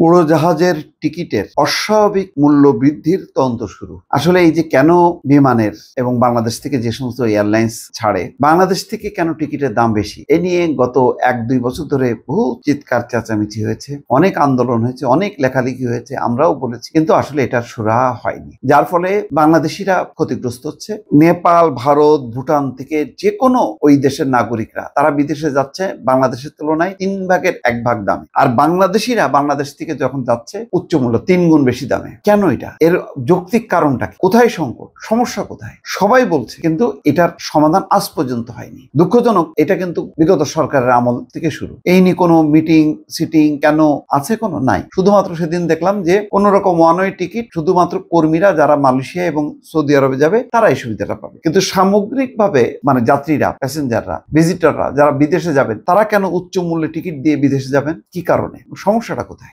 উড়োজাহাজের টিকিটের অস্বাভাবিক মূল্য বৃদ্ধির তদন্ত শুরু। আসলে এই যে কেন বিমানের এবং বাংলাদেশ থেকে যে সমস্ত এয়ারলাইন্স ছাড়ে, বাংলাদেশ থেকে কেন টিকিটের দাম বেশি, এ নিয়ে গত 1-2 বছর ধরে বহু চিৎকার চেঁচামেচি হয়েছে, অনেক আন্দোলন হয়েছে, অনেক লেখালেখি হয়েছে, আমরাও বলেছি, কিন্তু আসলে এটার সুরাহা হয়নি, যার ফলে বাংলাদেশিরা ক্ষতিগ্রস্ত হচ্ছে। নেপাল, ভারত, ভুটান থেকে যে কোনো ওই দেশের নাগরিকরা তারা বিদেশে যাচ্ছে বাংলাদেশের তুলনায় 1/3 দামে, আর বাংলাদেশিরা বাংলাদেশ থেকে যখন যাচ্ছে উচ্চ মূল্য 3 গুণ বেশি দামে। কেন এটা? এর যৌক্তিক কারণটা কি? কোথায় সংকট? সমস্যা কোথায়? সবাই বলছে, কিন্তু এটার সমাধান আজ পর্যন্ত হয়নি। দুঃখজনক, এটা কিন্তু বিগত সরকারের আমল থেকে শুরু। এই নিয়ে কোনো মিটিং সিটিং কেন আছে? কোনো নাই। শুধুমাত্র সেদিন দেখলাম যে কোন রকম ওয়ান ওয়ে টিকিট শুধুমাত্র কর্মীরা যারা মালয়েশিয়া এবং সৌদি আরবে যাবে তারা এই সুবিধাটা পাবে, কিন্তু সামগ্রিকভাবে মানে যাত্রীরা, প্যাসেঞ্জাররা, ভিজিটররা যারা বিদেশে যাবেন তারা কেন উচ্চ মূল্যে টিকিট দিয়ে বিদেশে যাবেন? কি কারণে? সমস্যাটা কোথায়?